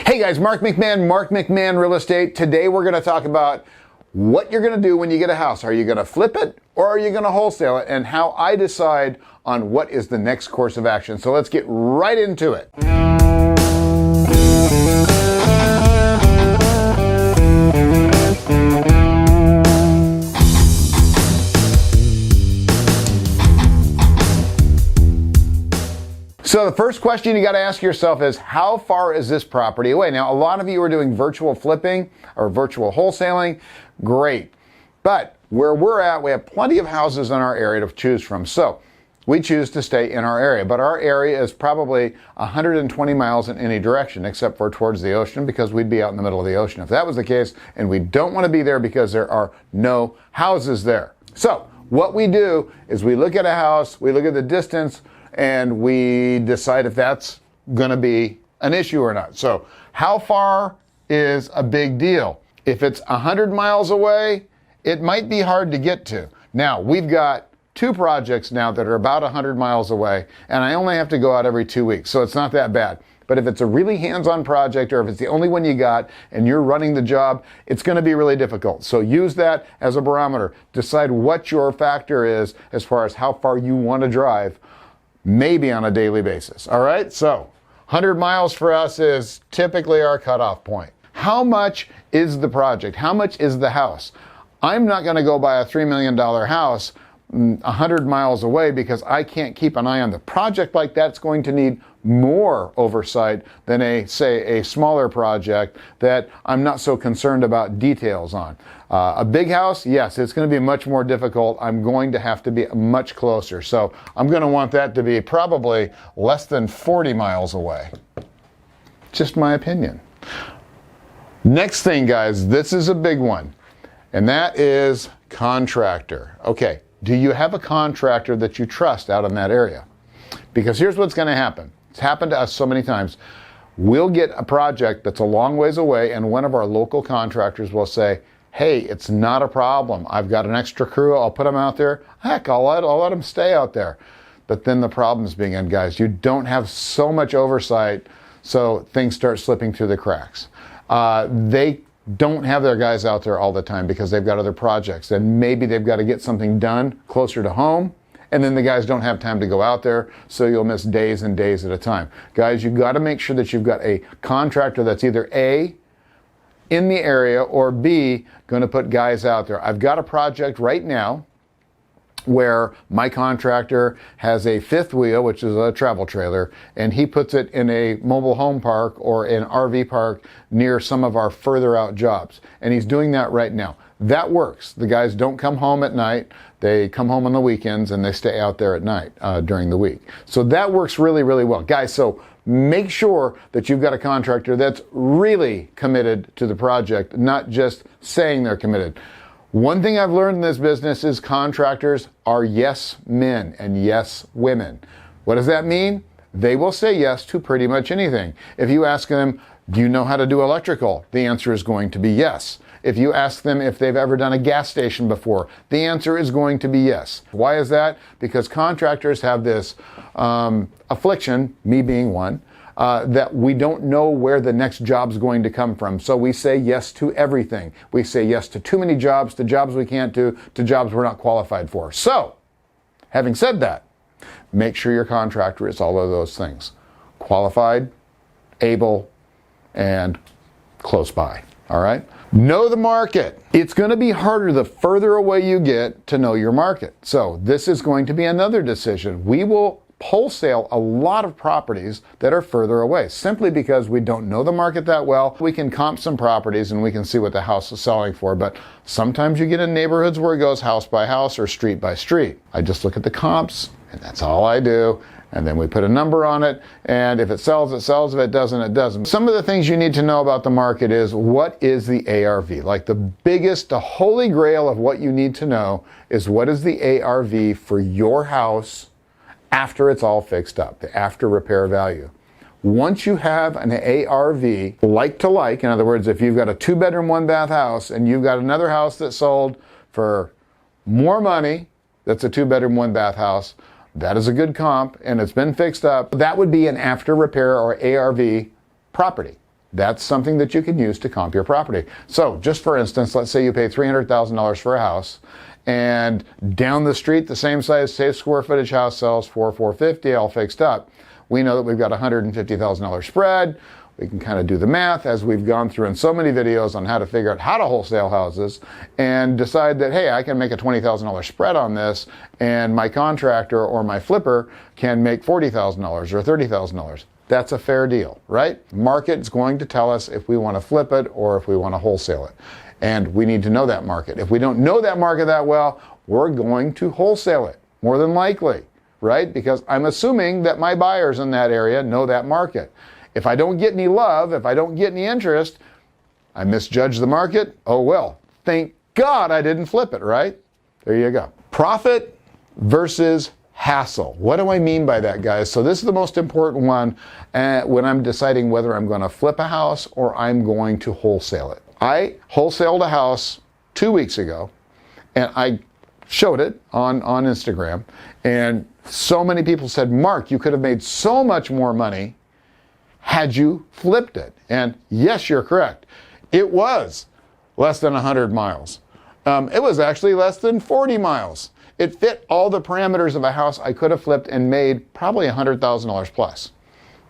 Hey guys, Mark McMahon Real Estate. Today we're going to talk about what you're going to do when you get a house. Are you going to flip it or are you going to wholesale it, and how I decide on what is the next course of action. So let's get right into it. So the first question you got to ask yourself is, how far is this property away? Now, a lot of you are doing virtual flipping or virtual wholesaling. Great. But where we're at, we have plenty of houses in our area to choose from. So we choose to stay in our area. But our area is probably 120 miles in any direction, except for towards the ocean, because we'd be out in the middle of the ocean if that was the case. And we don't want to be there because there are no houses there. So what we do is we look at a house, we look at the distance, and we decide if that's going to be an issue or not. So how far is a big deal? If it's 100 miles away, it might be hard to get to. Now, we've got two projects now that are about 100 miles away, and I only have to go out every 2 weeks, so it's not that bad. But if it's a really hands-on project, or if it's the only one you got and you're running the job, it's going to be really difficult. So use that as a barometer. Decide what your factor is as far as how far you want to drive, maybe on a daily basis. All right, so 100 miles for us is typically our cutoff point. How much is the project? How much is the house? I'm not going to go buy a $3 million house 100 miles away, because I can't keep an eye on the project like that. It's going to need more oversight than say a smaller project that I'm not so concerned about details on. A big house, yes, it's going to be much more difficult. I'm going to have to be much closer. So I'm going to want that to be probably less than 40 miles away. Just my opinion. Next thing, guys, this is a big one, and that is contractor. Okay, do you have a contractor that you trust out in that area? Because here's what's going to happen. It's happened to us so many times. We'll get a project that's a long ways away, and one of our local contractors will say, hey, it's not a problem. I've got an extra crew. I'll put them out there. Heck, I'll let them stay out there. But then the problems begin, guys. You don't have so much oversight, so things start slipping through the cracks. They don't have their guys out there all the time because they've got other projects, and maybe they've got to get something done closer to home, and then the guys don't have time to go out there, so you'll miss days and days at a time. Guys, you've got to make sure that you've got a contractor that's either A, in the area, or B, going to put guys out there. I've got a project right now where my contractor has a fifth wheel, which is a travel trailer, and he puts it in a mobile home park or an RV park near some of our further out jobs. And he's doing that right now. That works. The guys don't come home at night. They come home on the weekends and they stay out there at night during the week. So that works really, really well. Guys, so make sure that you've got a contractor that's really committed to the project, not just saying they're committed. One thing I've learned in this business is contractors are yes men and yes women. What does that mean? They will say yes to pretty much anything. If you ask them, do you know how to do electrical? The answer is going to be yes. If you ask them if they've ever done a gas station before, the answer is going to be yes. Why is that? Because contractors have this affliction, me being one, that we don't know where the next job's going to come from. So we say yes to everything. We say yes to too many jobs, to jobs we can't do, to jobs we're not qualified for. So, having said that, make sure your contractor is all of those things. Qualified, able, and close by. All right? Know the market. It's going to be harder the further away you get to know your market. So this is going to be another decision. We will wholesale a lot of properties that are further away, simply because we don't know the market that well. We can comp some properties and we can see what the house is selling for, but sometimes you get in neighborhoods where it goes house by house or street by street. I just look at the comps, and that's all I do. And then we put a number on it, and if it sells, it sells. If it doesn't, it doesn't. Some of the things you need to know about the market is, what is the ARV? Like the holy grail of what you need to know is, what is the ARV for your house after it's all fixed up, the after repair value. Once you have an ARV like to like, in other words, if you've got a 2-bedroom, 1-bath house and you've got another house that sold for more money, that's a 2-bedroom, 1-bath house, that is a good comp and it's been fixed up. That would be an after repair or ARV property. That's something that you can use to comp your property. So just for instance, let's say you pay $300,000 for a house, and down the street, the same size, same square footage house sells for $450, all fixed up. We know that we've got a $150,000 spread. We can kind of do the math, as we've gone through in so many videos on how to figure out how to wholesale houses, and decide that, hey, I can make a $20,000 spread on this, and my contractor or my flipper can make $40,000 or $30,000. That's a fair deal, right? Market's going to tell us if we want to flip it or if we want to wholesale it. And we need to know that market. If we don't know that market that well, we're going to wholesale it, more than likely, right? Because I'm assuming that my buyers in that area know that market. If I don't get any love, if I don't get any interest, I misjudge the market. Oh well, thank God I didn't flip it, right? There you go. Profit versus hassle. What do I mean by that, guys? So this is the most important one when I'm deciding whether I'm going to flip a house or I'm going to wholesale it. I wholesaled a house 2 weeks ago, and I showed it on Instagram, and so many people said, Mark, you could have made so much more money had you flipped it. And yes, you're correct. It was less than 100 miles. It was actually less than 40 miles. It fit all the parameters of a house I could have flipped and made probably $100,000 plus.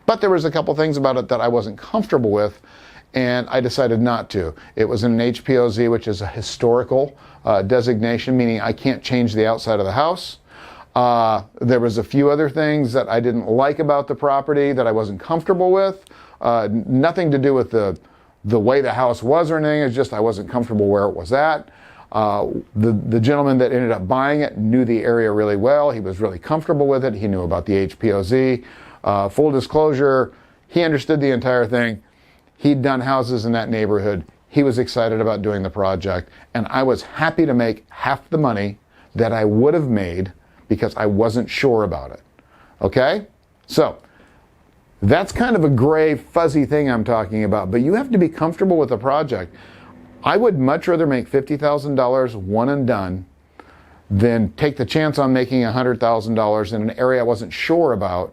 But there was a couple things about it that I wasn't comfortable with, and I decided not to. It was an HPOZ, which is a historical designation, meaning I can't change the outside of the house. There was a few other things that I didn't like about the property that I wasn't comfortable with. Nothing to do with the way the house was or anything. It's just I wasn't comfortable where it was at. The gentleman that ended up buying it knew the area really well. He was really comfortable with it. He knew about the HPOZ. Full disclosure, he understood the entire thing. He'd done houses in that neighborhood. He was excited about doing the project, and I was happy to make half the money that I would have made because I wasn't sure about it. Okay? So that's kind of a gray, fuzzy thing I'm talking about, but you have to be comfortable with the project. I would much rather make $50,000 one and done than take the chance on making $100,000 in an area I wasn't sure about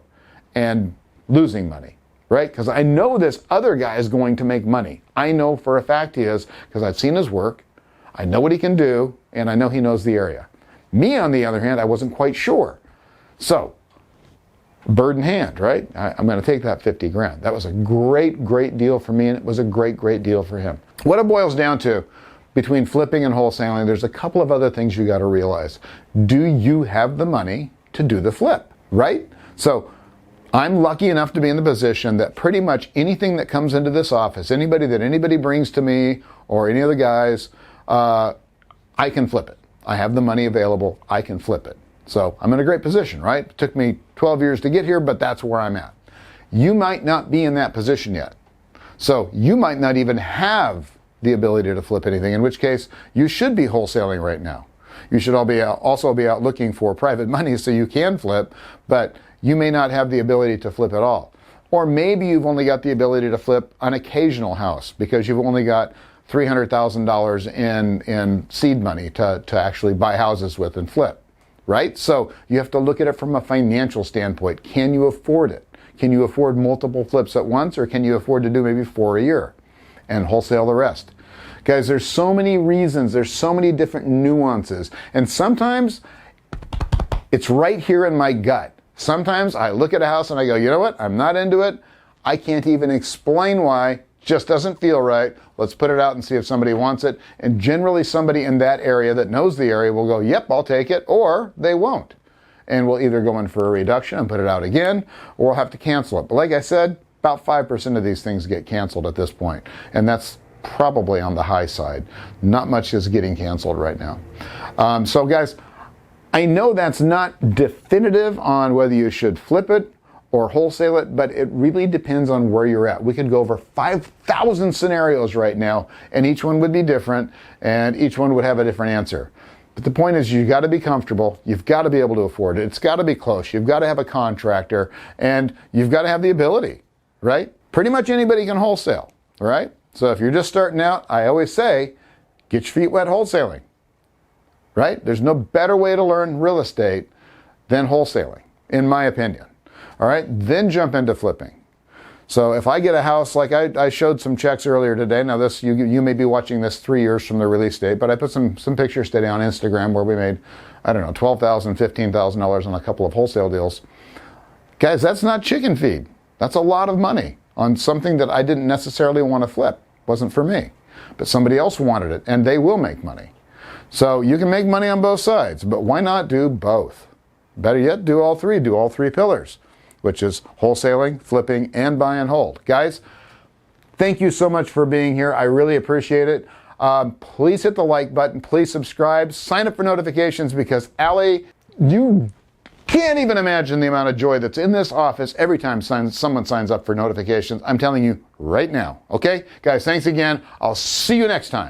and losing money, right? Because I know this other guy is going to make money. I know for a fact he is, because I've seen his work, I know what he can do, and I know he knows the area. Me, on the other hand, I wasn't quite sure. So, bird in hand, right? I'm going to take that 50 grand. That was a great, great deal for me, and it was a great, great deal for him. What it boils down to, between flipping and wholesaling, there's a couple of other things you got to realize. Do you have the money to do the flip, right? So, I'm lucky enough to be in the position that pretty much anything that comes into this office, anybody brings to me, or any of the guys, I can flip it. I have the money available, I can flip it. So I'm in a great position, right? It took me 12 years to get here, but that's where I'm at. You might not be in that position yet. So you might not even have the ability to flip anything, in which case you should be wholesaling right now. You should also be out looking for private money so you can flip, but you may not have the ability to flip at all. Or maybe you've only got the ability to flip an occasional house because you've only got $300,000 in seed money to actually buy houses with and flip, right? So you have to look at it from a financial standpoint. Can you afford it? Can you afford multiple flips at once, or can you afford to do maybe 4 a year and wholesale the rest? Guys, there's so many reasons, there's so many different nuances, and sometimes it's right here in my gut. Sometimes I look at a house and I go, you know what, I'm not into it. I can't even explain why. Just doesn't feel right. Let's put it out and see if somebody wants it. And generally somebody in that area that knows the area will go, yep, I'll take it, or they won't. And we'll either go in for a reduction and put it out again, or we'll have to cancel it. But like I said, about 5% of these things get canceled at this point. And that's probably on the high side. Not much is getting canceled right now. So guys, I know that's not definitive on whether you should flip it or wholesale it, but it really depends on where you're at. We could go over 5,000 scenarios right now, and each one would be different, and each one would have a different answer. But the point is, you've got to be comfortable, you've got to be able to afford it, it's got to be close, you've got to have a contractor, and you've got to have the ability, right? Pretty much anybody can wholesale, right? So if you're just starting out, I always say, get your feet wet wholesaling, right? There's no better way to learn real estate than wholesaling, in my opinion. All right, then jump into flipping. So if I get a house, like I showed some checks earlier today. Now this, you may be watching this 3 years from the release date, but I put some pictures today on Instagram where we made, I don't know, $12,000, $15,000 on a couple of wholesale deals. Guys, that's not chicken feed. That's a lot of money on something that I didn't necessarily want to flip. It wasn't for me, but somebody else wanted it, and they will make money. So you can make money on both sides, but why not do both? Better yet, do all three pillars, which is wholesaling, flipping, and buy and hold. Guys, thank you so much for being here. I really appreciate it. Please hit the like button. Please subscribe. Sign up for notifications because, Allie, you can't even imagine the amount of joy that's in this office every time someone signs up for notifications. I'm telling you right now. Okay? Guys, thanks again. I'll see you next time.